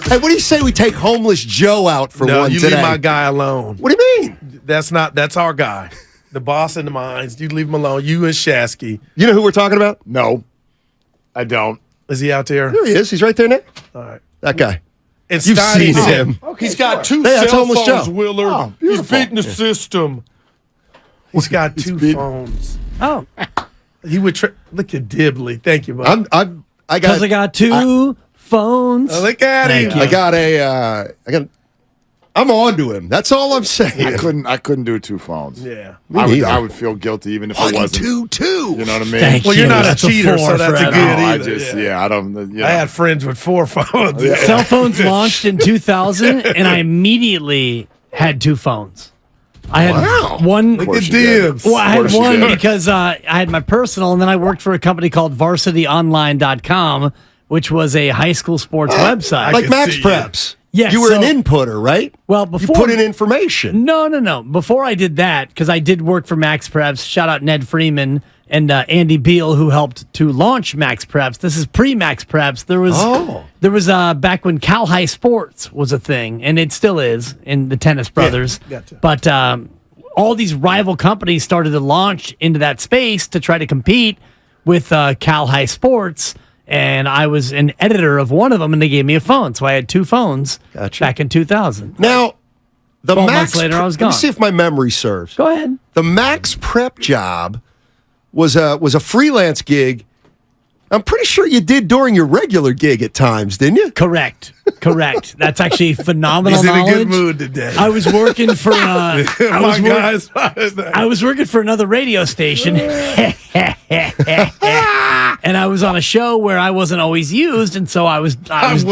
Hey, what do you say we take homeless Joe out for one you today? leave my guy alone. What do you mean? That's our guy. The boss in the mines. You leave him alone. You and Shasky. You know who we're talking about? No, I don't. Is he out there? There he is. He's right there now. All right. That guy. And You've Steiny seen said, him. Okay, He's got two that's cell homeless phones, Joe. Willard. Oh, He's beautiful. beating the system. He's got two phones. Oh, He would look at Dibley. Thank you, bud. because I got two phones. Look at him. I'm on to him. That's all I'm saying. I couldn't do two phones. Yeah. I would feel guilty even if it wasn't. 2. You know what I mean? Thank Well, you're you. not That's a cheater, four so that's a for good Evan. No, I either. just, I don't. You know. I had friends with 4 phones. Cell phones launched in 2000, and I immediately had two phones. I had one. Look course at you did. Dibs. Well, I Of had course you one did. because I had my personal, and then I worked for a company called VarsityOnline.com, which was a high school sports website. Like can Max see Preps. Yes, You were an so- inputter, right? Well, You before put in information. No. Before I did that, because I did work for Max Preps. Shout out Ned Freeman and Andy Beal, who helped to launch Max Preps. This is pre-Max Preps. There was back when Cal High Sports was a thing, and it still is in the Tennis Brothers. gotcha. But all these rival companies started to launch into that space to try to compete with Cal High Sports. And I was an editor of one of them, and they gave me a phone. So I had two phones back in 2000. Now, the 12 Max months later, I was Let me gone. see if my memory serves. Go ahead. The Max Prep job was a freelance gig. I'm pretty sure you did during your regular gig at times, didn't you? Correct. That's actually phenomenal He's in a knowledge. good mood today. I was working for guys. I was working for another radio station. And I was on a show where I wasn't always used, and so I was I was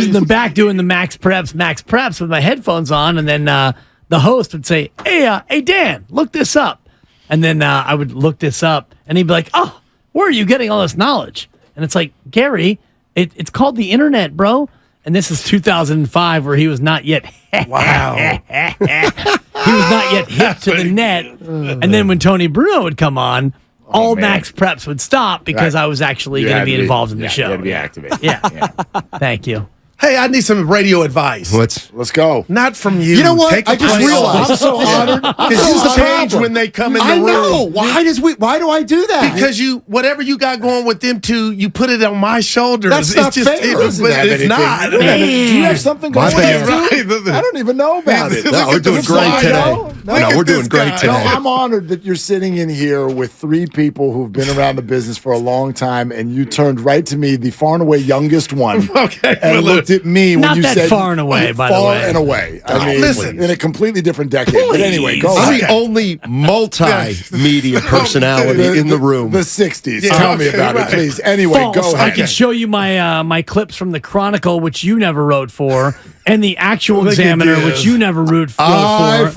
in the back doing the Max Preps with my headphones on, and then the host would say, "Hey Dan, look this up." And then I would look this up, and he'd be like, "Oh, where are you getting all this knowledge?" And it's like, "Gary, it's called the internet, bro." And this is 2005, where he was not yet Wow. he was not yet hip to the net. And then when Tony Bruno would come on, all man. Max Preps would stop because Right. I was actually You going to had be to involved in the You show. had to be activated. Yeah. Thank you. Hey, I need some radio advice. Let's go. Not from you. You know what? Take I the just place realized. off. I'm so honored. Because This is you the change problem. when they come in the I room. know. Why do I do that? Because whatever you got going with them two, you put it on my shoulders. That's it's not just, fair. It's, Doesn't have it's anything. not. Do you have something My going bad. on? Right. I don't even know about it. No, we're doing great today. No, we're doing great No, today. I'm honored that you're sitting in here with three people who've been around the business for a long time, and you turned right to me, the far and away youngest one, Okay. and looked at me when Not you that said far and away, by the far way. and away. I mean, listen. in a completely different decade. But anyway, go I'm ahead. the only multimedia personality in the room. The 60s. Yeah, Tell me okay, about right. it, please. Anyway, False. go I ahead. can show you my clips from the Chronicle, which you never wrote for, and the Actual Look at Examiner, this. which you never wrote for. I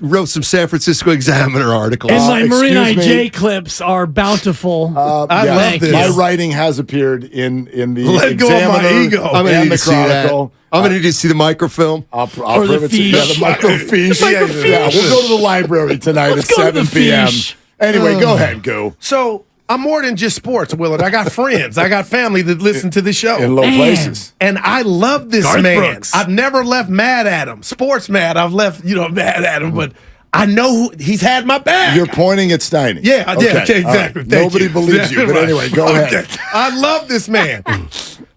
wrote some San Francisco Examiner articles. And my Marine excuse me. IJ clips are bountiful. I Yeah, love this. My writing has appeared in the Let go of my Examiner ego. I'm going to and need the to see that. Chronicle. I'm going to need to see the microfilm. I'll Or the prove it to you. fiche. The microfiche. Microfiche. Yeah, we'll go to the library tonight Let's at go to the 7 p.m. fiche. Anyway, go ahead, go. So I'm more than just sports, Willard. I got friends. I got family that listen to the show. In low places. And I love this Garth man. Brooks. I've never left mad at him. Sports mad. I've left, mad at him, but I know he's had my back. You're pointing at Steiny. Yeah, okay, exactly. all right. Thank Nobody you. believes you, but Right. anyway, go Okay. ahead. I love this man.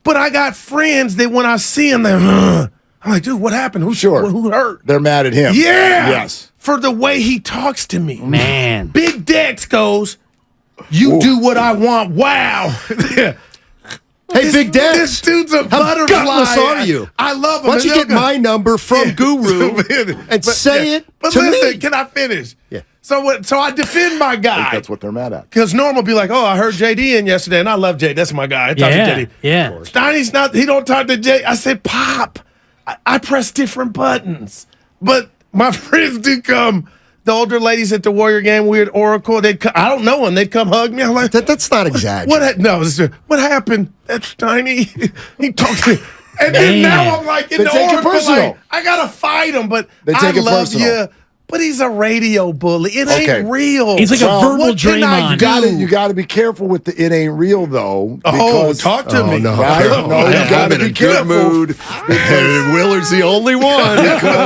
But I got friends that when I see him, they're, I'm like, dude, what happened? Who hurt? They're mad at him. Yeah. Yes. For the way he talks to me. Man. Big Dex goes, you do what I want. Wow. Hey, Big Dex. This dude's a How butterfly. gutless are you? I love him. Why don't you get my number from Guru and say it But to listen, me? can I finish? Yeah. So I defend my I think guy. that's what they're mad at. Because Norm will be like, oh, I heard JD in yesterday, and I love JD. That's my guy. I talk to JD. Yeah. Steiny's not, he don't talk to Jay. I said, Pop, I press different buttons. But my friends do come. The older ladies at the Warrior game, Weird Oracle, I don't know them. They'd come hug me. I'm like, That's not exaggerating. what happened? That's Steiny. He talked to me. And then Man. now I'm like in They the take it Oracle, personal. like, I got to fight him. But They I take it love personal. you. But he's a radio bully. It Okay. ain't real. He's like a verbal what can I Draymond. You got to be careful with the "it ain't real" though. Oh, Because, talk to me. No, Right? No, you I'm got to in a be good careful. mood. And Willard's the only one.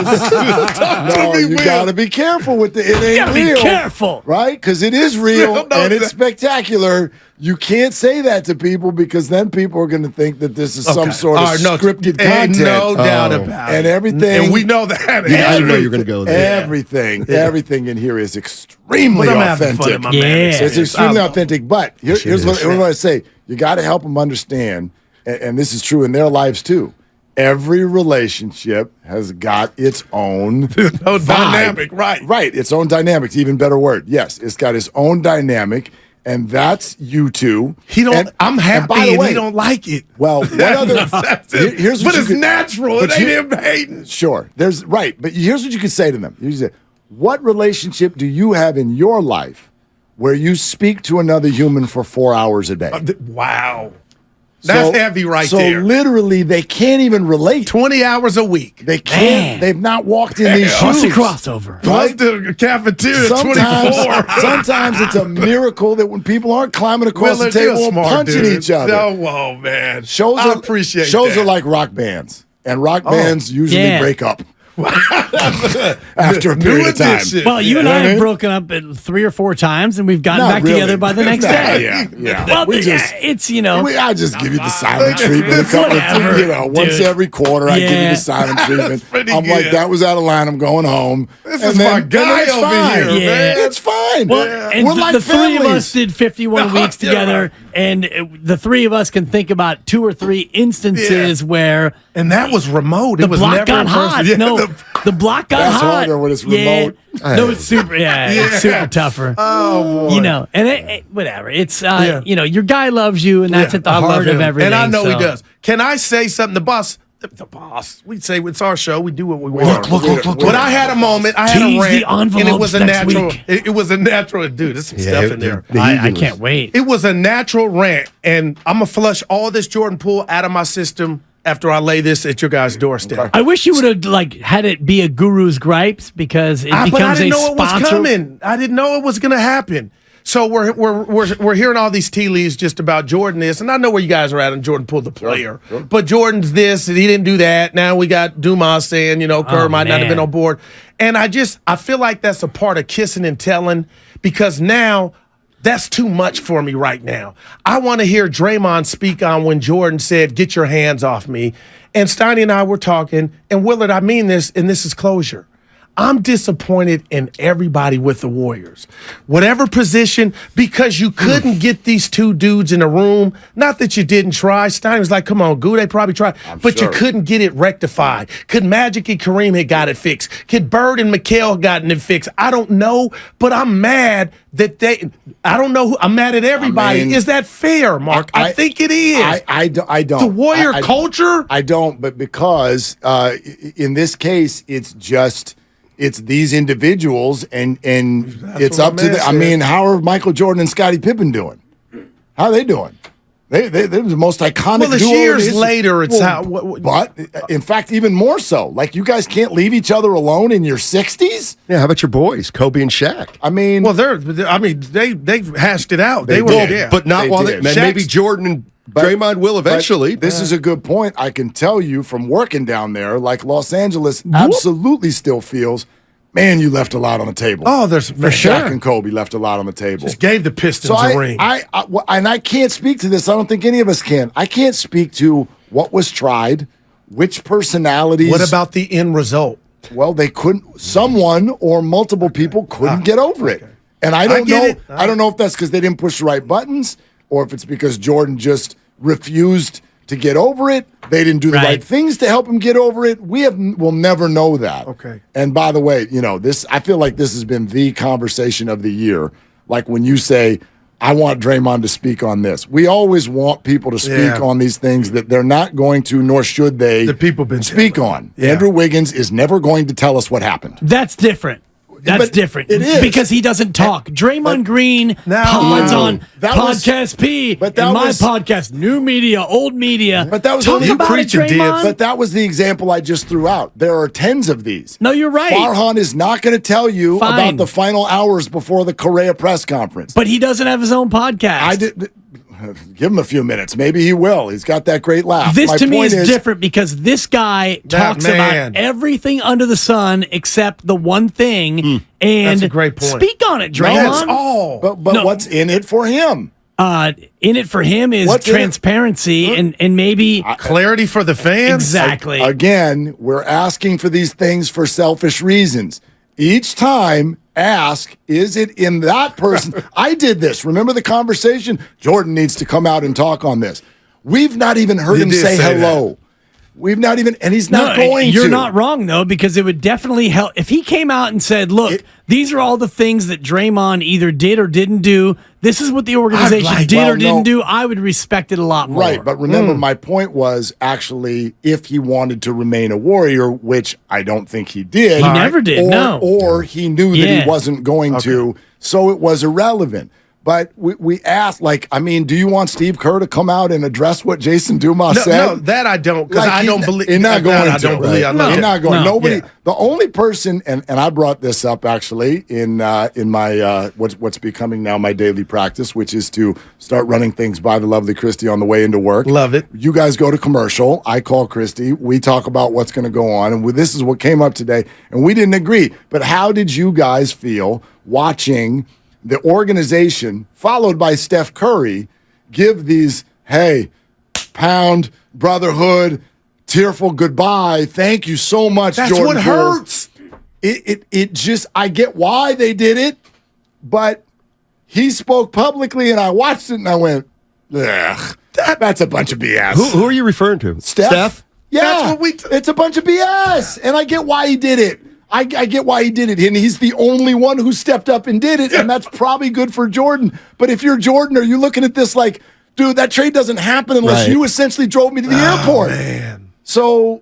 No, you got to be careful with the "it ain't You gotta real." be careful. Right? Because it is real No, and it's that- spectacular. You can't say that to people because then people are going to think that this is some sort of scripted Ain't content. no doubt about it. And everything. And we know that. Yeah, I didn't know you were going to go there. Everything in here is extremely But I'm having fun in authentic. my Yeah. man. It's extremely authentic. But here's what I say: you got to help them understand, and this is true in their lives too. Every relationship has got its own No vibe. dynamic, right. Right, its own dynamics. Even better word. Yes, it's got its own dynamic, and that's you two. He don't. And- I'm and happy, by the and way, he don't like it. Well, what other? That's it. Here's what but you it's could- natural. but It ain't you- him hating. Sure, there's right, but here's what you could say to them. You say, "What relationship do you have in your life where you speak to another human for 4 hours a day?" Wow. That's heavy right there. So literally, they can't even relate. 20 hours a week. They can't. Man. They've not walked in these What's the shoes. crossover? Plus the cafeteria, Sometimes, 24. sometimes it's a miracle that when people aren't climbing across Willard, the you're a table and smart punching dude. each other. Oh, whoa, man. Shows I are, appreciate shows that. are like rock bands, and rock bands usually Yeah. break up after a New period of time. edition. Well, you and know I what I have mean? broken up 3 or 4 times, and we've gotten Not back really. together by the next day. Yeah. Well, We just- it's I just give you the silent treatment a couple Whatever, of once dude. every quarter. I give you Yeah. the silent treatment. pretty I'm like, good. that was out of line. I'm going home. This And is my guy it's over fine. here, Yeah. man. It's fine. Well, and We're like the three of families. us did 51 No, weeks you're together, right. and the three of us can think about 2 or 3 instances where And that was remote. the It was block never got in person. hot. Yeah, No, the block got That's hot. harder when it's Yeah. remote. No, it's super. Yeah, it's super tougher. Oh, boy. You know, and whatever. It's you know, your guy loves you, and that's at the I love heart of him. everything. And I know he so. does. Can I say something? The boss. We say it's our show. We do what we want. Look. But I had a moment. I had a Tease rant, the envelopes and it was a next natural. week. It was a natural. Dude, there's some stuff in there. I can't wait. It was a natural rant, and I'm gonna flush all this Jordan Poole out of my system after I lay this at your guys' doorstep. I wish you would have had it be a Guru's gripes because it But I becomes didn't a know it was sponsor. coming. I didn't know it was going to happen. So we're hearing all these tea leaves just about Jordan this, and I know where you guys are at on Jordan Poole, the player. Sure. But Jordan's this, and he didn't do that. Now we got Dumas saying, Kerr might not have been man. on board. And I feel like that's a part of kissing and telling because now that's too much for me right now. I want to hear Draymond speak on when Jordan said, "Get your hands off me." And Steiny and I were talking, and Willard, I mean this, and this is closure. I'm disappointed in everybody with the Warriors. Whatever position, because you couldn't get these two dudes in a room. Not that you didn't try. Stein was like, come on, Goo, they probably tried. But sure. you couldn't get it rectified. Could Magic and Kareem have got it fixed? Could Bird and Mikal have gotten it fixed? I don't know, but I'm mad that I don't know. I'm mad at everybody. I mean, is that fair, Mark? I think it is. I don't. The Warrior culture? I don't, but because in this case, it's these individuals, and it's what up my to man them. I said. mean, how are Michael Jordan and Scottie Pippen doing? How are they doing? They're the most iconic. Well, it's duo in years history. later. It's But in fact, even more so. Like you guys can't leave each other alone in your 60s. Yeah, how about your boys, Kobe and Shaq? I mean, Well, they've hashed it out. They were did. yeah. But not They while did. maybe Shaq's- Jordan and Draymond will but eventually. this is a good point. I can tell you from working down there, like Los Angeles absolutely still feels, man, you left a lot on the table. Oh, there's for Shaq and Kobe left a lot on the table. Just gave the Pistons So a ring. and I can't speak to this. I don't think any of us can. I can't speak to what was tried, which personalities. What about the end result? Well, they couldn't. Someone or multiple people couldn't get over it, and I don't get know. it. I don't know if that's because they didn't push the right buttons, or if it's because Jordan just refused to get over it. They didn't do the right things to help him get over it. We'll never know that. Okay. And by the way, this I feel like this has been the conversation of the year. Like when you say, I want Draymond to speak on this. We always want people to speak on these things that they're not going to, nor should they The people been speak telling. on. Yeah. Andrew Wiggins is never going to tell us what happened. That's different. That's different. It is. Because he doesn't talk. Draymond Green pods on Podcast P, and my podcast, New Media, Old Media. But that was Talk about it, Draymond. But that was the example I just threw out. There are tens of these. No, you're right. Farhan is not going to tell you about the final hours before the Correa press conference. But he doesn't have his own podcast. Give him a few minutes. Maybe he will. He's got that great laugh. This to me is different because this guy talks about everything under the sun except the one thing. And that's a great point. Speak on it, Draymond. But what's in it for him? In it for him is transparency and maybe clarity for the fans. Exactly. Again, we're asking for these things for selfish reasons. Each time, ask, is it in that person? I did this. Remember the conversation? Jordan needs to come out and talk on this. We've not even heard him say hello. We've not even, and he's not going to. You're not wrong, though, because it would definitely help. If he came out and said, look, these are all the things that Draymond either did or didn't do. This is what the organization did or didn't do. I would respect it a lot more. Right, but remember, my point was actually if he wanted to remain a Warrior, which I don't think he did. He never did, Or he knew that he wasn't going to, so it was irrelevant. But we asked, do you want Steve Kerr to come out and address what Jason Dumas said? No, that I don't, because I don't believe. He's not going to. I don't believe. He's not going. Nobody. The only person, and I brought this up actually in my what's becoming now my daily practice, which is to start running things by the lovely Christy on the way into work. Love it. You guys go to commercial. I call Christy. We talk about what's going to go on, and this is what came up today, and we didn't agree. But how did you guys feel watching the organization, followed by Steph Curry, give these, pound, brotherhood, tearful goodbye, thank you so much, That's Jordan what Poole. hurts. It just, I get why they did it, but he spoke publicly, and I watched it, and I went, ugh, that's a bunch of BS. Who are you referring to? Steph? Yeah, that's what it's a bunch of BS, and I get why he did it. I get why he did it, and he's the only one who stepped up and did it, and that's probably good for Jordan. But if you're Jordan, are you looking at this like, dude, that trade doesn't happen unless you essentially drove me to the airport? Man. So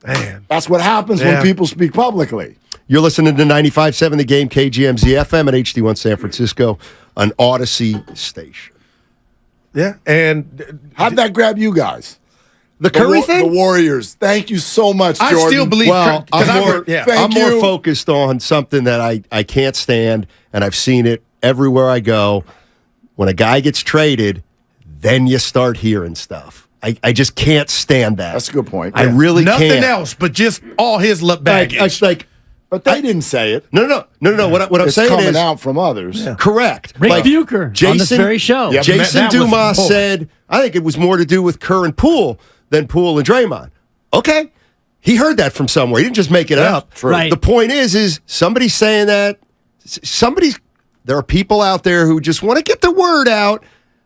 that's what happens when people speak publicly. You're listening to 95.7 The Game, KGMZ FM at HD1 San Francisco, an Odyssey station. Yeah, and how'd that grab you guys? The Curry thing? The Warriors. Thank you so much, Jordan. I still believe. I'm more focused on something that I can't stand, and I've seen it everywhere I go. When a guy gets traded, then you start hearing stuff. I just can't stand that. That's a good point. I really Nothing can't. else, but just all his baggage. But they didn't say it. No. What I'm saying coming is out from others. Correct. Rick Bucher on this very show. Yeah, Jason Dumas said, I think it was more to do with Kerr and Poole than Poole and Draymond. Okay. He heard that from somewhere. He didn't just make it up. True. Right. The point is somebody's saying that. There are people out there who just want to get the word out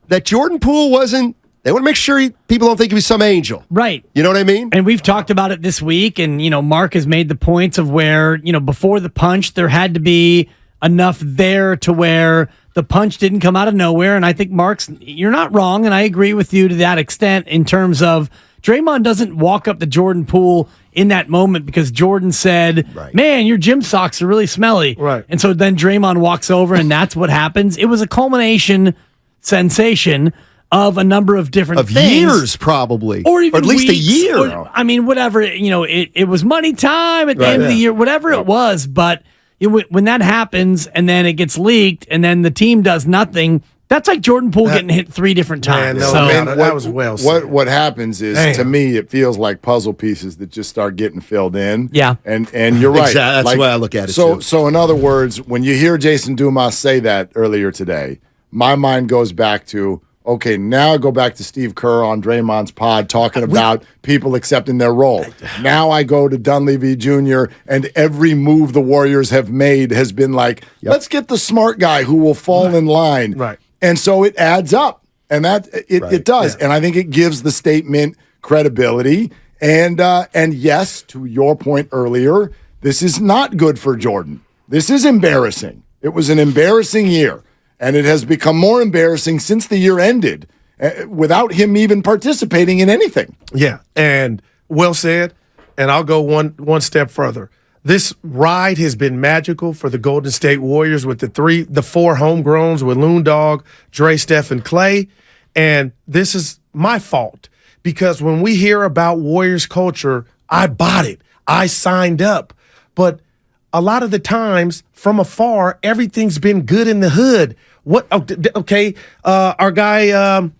that Jordan Poole wasn't. They want to make sure people don't think he was some angel. Right. You know what I mean? And we've talked about it this week, and, Mark has made the points of where, before the punch, there had to be enough there to where the punch didn't come out of nowhere. And I think, you're not wrong, and I agree with you to that extent in terms of Draymond doesn't walk up to Jordan Poole in that moment because Jordan said, man, your gym socks are really smelly. Right. And so then Draymond walks over, and that's what happens. It was a culmination sensation of a number of different things. Years, probably. Or even at least weeks, a year. Whatever, it was money time at the end of the year, whatever it was. But when that happens and then it gets leaked and then the team does nothing, that's like Jordan Poole getting hit 3 different times. That was well said. What happens is, to me, it feels like puzzle pieces that just start getting filled in. Yeah. And you're right. Exactly. That's the way I look at it, too. So in other words, when you hear Jason Dumas say that earlier today, my mind goes back to, okay, now I go back to Steve Kerr on Draymond's pod talking about people accepting their role. Now I go to Dunleavy Jr., and every move the Warriors have made has been like, let's get the smart guy who will fall in line. Right. And so it adds up, and it does. Yeah. And I think it gives the statement credibility. And yes, to your point earlier, this is not good for Jordan. This is embarrassing. It was an embarrassing year. And it has become more embarrassing since the year ended without him even participating in anything. Yeah, and well said. And I'll go one step further. this ride has been magical for the Golden State Warriors with the four homegrowns with Loon Dog, Dre, Steph, and Clay. And this is my fault because when we hear about Warriors culture, I bought it. I signed up. But a lot of the times from afar, everything's been good in the hood. Our guy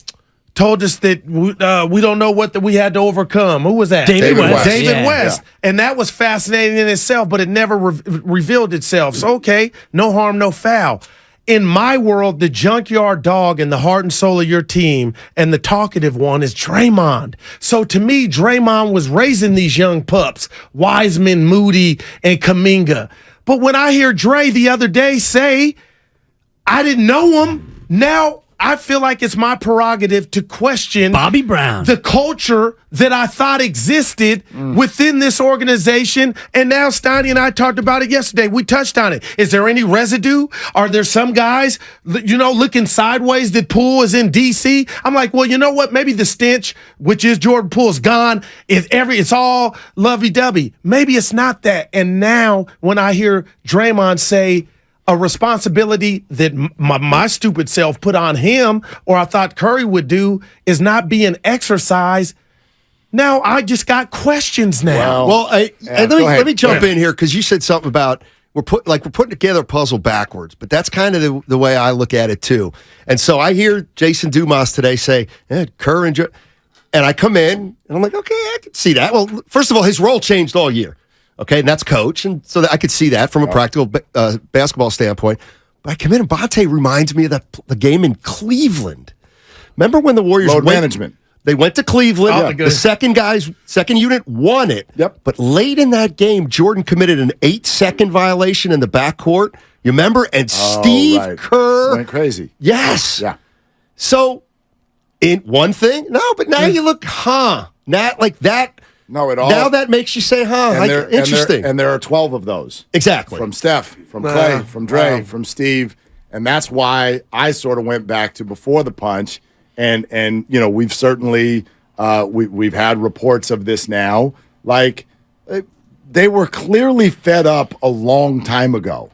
told us that we don't know what we had to overcome. Who was that? David West. David West. Yeah. And that was fascinating in itself, but it never revealed itself. So, okay, no harm, no foul. In my world, the junkyard dog and the heart and soul of your team and the talkative one is Draymond. So to me, Draymond was raising these young pups, Wiseman, Moody, and Kuminga. But when I hear Dre the other day say, I didn't know him, now I feel like it's my prerogative to question Bobby Brown, the culture that I thought existed within this organization. And now Steiny and I talked about it yesterday. We touched on it. Is there any residue? Are there some guys, looking sideways that Poole is in D.C.? I'm like, well, you know what? Maybe the stench, which is Jordan Poole, is gone. It's all lovey-dovey. Maybe it's not that. And now when I hear Draymond say, a responsibility that my stupid self put on him, or I thought Curry would do, is not being exercised. Now I just got questions now. Let me jump in here because you said something about we're putting together a puzzle backwards, but that's kind of the way I look at it too. And so I hear Jason Dumas today say, Curry and I come in and I'm like, okay, I can see that. Well, first of all, his role changed all year. Okay, and that's coach, and so I could see that from a practical basketball standpoint. But I come in, and Bonte reminds me of the game in Cleveland. Remember when the Warriors management? They went to Cleveland. The second unit won it. Yep. But late in that game, Jordan committed an 8-second violation in the backcourt. You remember? And Steve Kerr went crazy. Yes. Yeah. So, in one thing, but now you look, not like that. No, at all. Now that makes you say, interesting. And there are 12 of those. Exactly. From Steph, from Clay, from Dre, from Steve. And that's why I sort of went back to before the punch. And we've certainly we've had reports of this now. Like, they were clearly fed up a long time ago.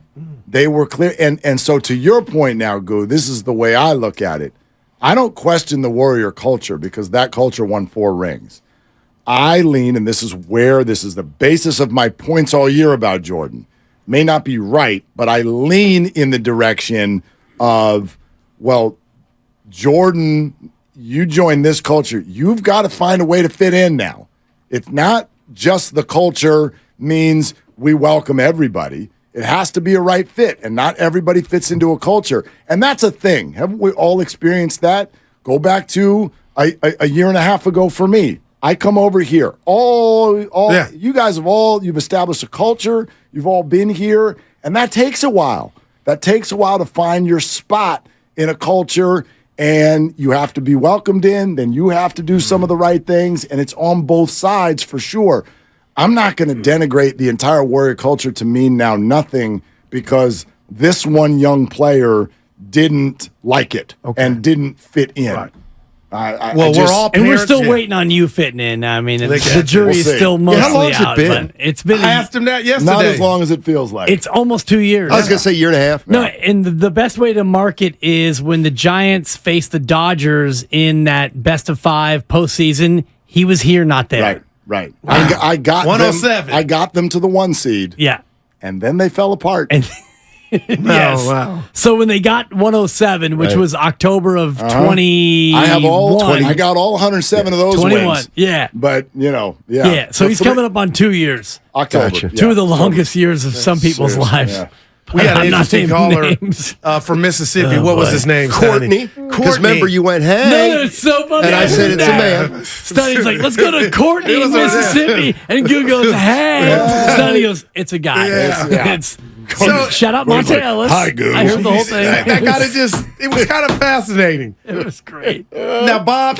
They were clear. And so to your point now, Goo, this is the way I look at it. I don't question the Warrior culture because that culture won 4 rings. I lean, and this is the basis of my points all year about Jordan. May not be right, but I lean in the direction of, well, Jordan, you joined this culture. You've got to find a way to fit in now. It's not just the culture means we welcome everybody. It has to be a right fit, and not everybody fits into a culture. And that's a thing. Haven't we all experienced that? Go back to a year and a half ago for me. I come over here. You guys you've established a culture. You've all been here. And that takes a while. That takes a while to find your spot in a culture. And you have to be welcomed in. Then you have to do some of the right things. And it's on both sides for sure. I'm not going to denigrate the entire Warrior culture to mean now nothing because this one young player didn't like it and didn't fit in. Right. We're all parents, and we're still waiting on you fitting in. I mean, the jury is still mostly out. How long has it been? It's been. I asked him that yesterday. Not as long as it feels like. It's almost 2 years. I was going to say year and a half. No, and the best way to mark it is when the Giants faced the Dodgers in that best of 5 postseason. He was here, not there. Right. I got 107. I got them to the 1 seed. Yeah, and then they fell apart. And yes. Oh, wow. So when they got 107, which was October of 21. I have I got all 107 of those 21. wins. Yeah. But, Yeah, so he's coming up on 2 years. October. Gotcha. Yeah. 2 of the longest years of some people's lives. Yeah. We had an interesting caller from Mississippi. What was his name? Courtney. Because remember, you went, hey. No, it's so funny. And I said, it's a man. Stunny's like, let's go to Courtney in Mississippi. And Goo goes, hey. Stunny goes, it's a guy. It's so, shout out Monte Ellis. Hi, Goo. I heard the whole thing. It was kind of fascinating. It was great. Now, Bob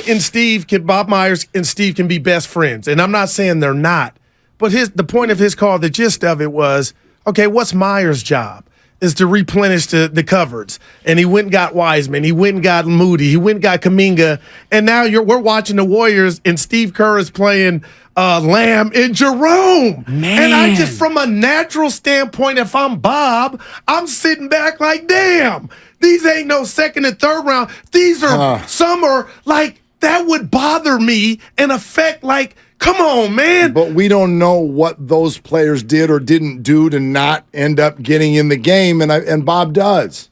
Myers and Steve can be best friends. And I'm not saying they're not. But the point of his call, the gist of it was, okay, what's Myers' job? is to replenish the cupboards. And he went and got Wiseman. He went and got Moody. He went and got Kuminga. And now we're watching the Warriors, and Steve Kerr is playing Lamb and Jerome. Man. And I just, from a natural standpoint, if I'm Bob, I'm sitting back like, damn, these ain't no second and third round. These are some are like, that would bother me and affect, like, come on, man. But we don't know what those players did or didn't do to not end up getting in the game, and Bob does.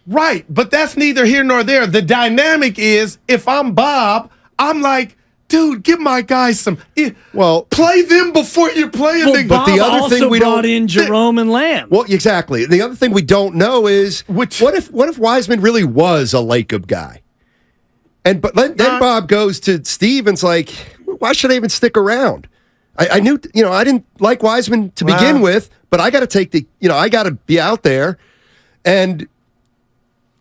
Right, but that's neither here nor there. The dynamic is, if I'm Bob, I'm like, dude, give my guys some. Play them before you're playing the. But the other thing we brought in Jerome and Lamb. Well, exactly. The other thing we don't know is what if Wiseman really was a Lacob guy, but then Bob goes to Steve and's like, why should I even stick around? I knew, I didn't like Wiseman to begin with, but I got to take I got to be out there. And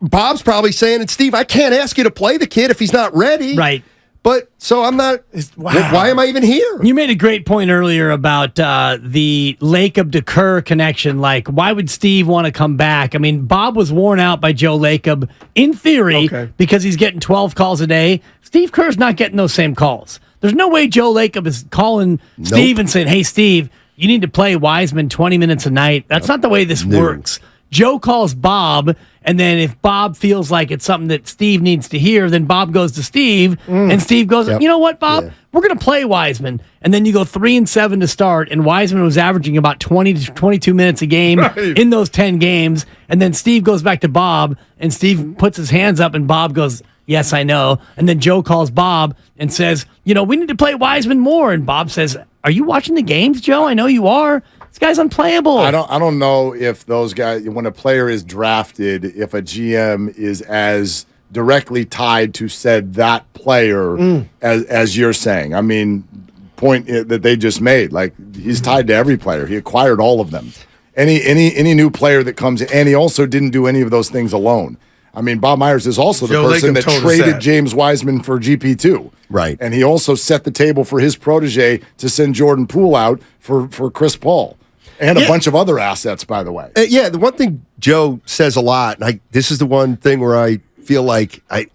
Bob's probably saying, and Steve, I can't ask you to play the kid if he's not ready. Right. But so I'm not. Why am I even here? You made a great point earlier about the Lacob to Kerr connection. Like, why would Steve want to come back? I mean, Bob was worn out by Joe Lacob in theory because he's getting 12 calls a day. Steve Kerr's not getting those same calls. There's no way Joe Lacob is calling Steve and saying, hey, Steve, you need to play Wiseman 20 minutes a night. That's not the way this works. Joe calls Bob, and then if Bob feels like it's something that Steve needs to hear, then Bob goes to Steve, and Steve goes, you know what, Bob? We're going to play Wiseman. And then you go 3-7 to start, and Wiseman was averaging about 20 to 22 minutes a game in those 10 games. And then Steve goes back to Bob, and Steve puts his hands up, and Bob goes, yes, I know. And then Joe calls Bob and says, we need to play Wiseman more. And Bob says, are you watching the games, Joe? I know you are. This guy's unplayable. I don't know if those guys, when a player is drafted, if a GM is as directly tied to that player as you're saying. I mean, point that they just made, like, he's tied to every player. He acquired all of them. Any new player that comes in, and he also didn't do any of those things alone. I mean, Bob Myers is also the person that traded James Wiseman for GP2. Right. And he also set the table for his protege to send Jordan Poole out for Chris Paul. And a bunch of other assets, by the way. The one thing Joe says a lot, and this is the one thing where I feel like I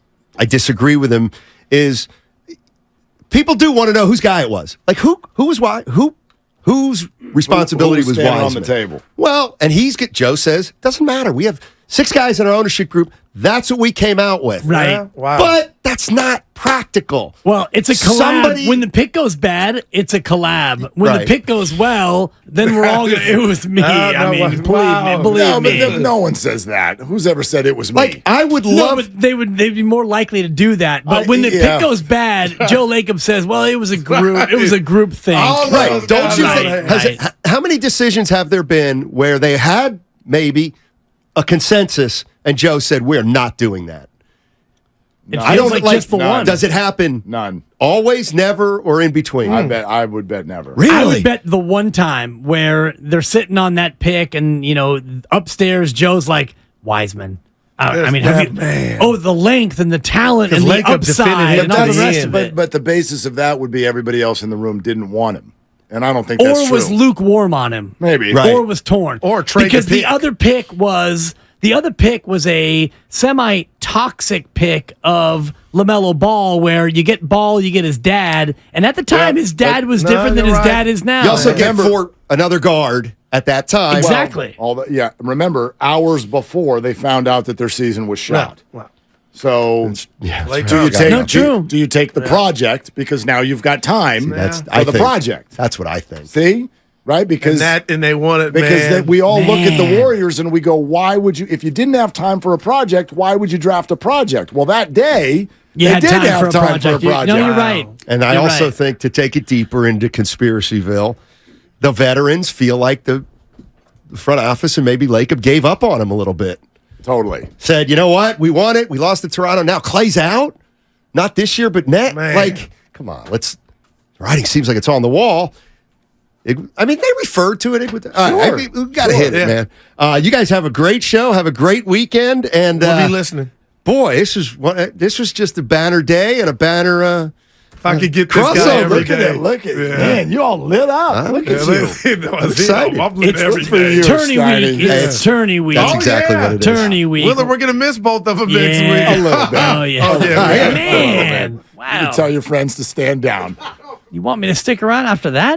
disagree with him, is people do want to know whose guy it was. Like, whose responsibility was Wiseman on the table? Well, and Joe says, doesn't matter. We have 6 guys in our ownership group. That's what we came out with. Right. Yeah? Wow. But that's not practical. Well, it's a collab. When the pick goes bad, it's a collab. When the pick goes well, then we're all going to, it was me. Believe me. But no one says that. Who's ever said it was me? Like, I would love. No, but they'd be more likely to do that. But when the pick goes bad, Joe Lacob says, well, it was a group. It was a group thing. Right. Don't you think? How many decisions have there been where they had maybe a consensus and Joe said, we're not doing that? I don't like just the one. Does it happen? None. Always, never, or in between? I would bet never. Really? I would bet the one time where they're sitting on that pick and, upstairs, Joe's like, Wiseman. The length and the talent and the upside and all the rest of it. But the basis of that would be everybody else in the room didn't want him. And I don't think that's true. Or was lukewarm on him. Maybe. Right. Or was torn. Or trade because the other pick was a semi-toxic pick of LaMelo Ball, where you get Ball, you get his dad. And at the time, his dad was different than his dad is now. You also get another guard at that time. Exactly. Remember, hours before they found out that their season was shot. Wow. So, do you take the project because now you've got time for the project? That's what I think. See? Right? Because and they want it, because we all look at the Warriors and we go, why would you, if you didn't have time for a project, why would you draft a project? Well, that day, they did have time for a project. No, you're right. And I also think, to take it deeper into Conspiracyville, the veterans feel like the front office and maybe Lacob gave up on him a little bit. Totally. Said, you know what? We won it. We lost to Toronto. Now Clay's out. Not this year, but next. Like, come on. The writing seems like it's on the wall. They referred to it. We've got to hit it, man. You guys have a great show. Have a great weekend. And we'll be listening. Boy, this was just a banner day and a banner If I could get this guy Crossover. every Look at day. it. Look at it. Man, you all lit up. Look at you. I'm excited. every for day. you. Tourney Steiny. week. It's tourney week. That's exactly what it is. Tourney week. Willard, we're going to miss both of them next Yeah. week. A little bit. Oh, yeah. Oh, yeah. Man. You Wow. tell your friends to stand down. You want me to stick around after that?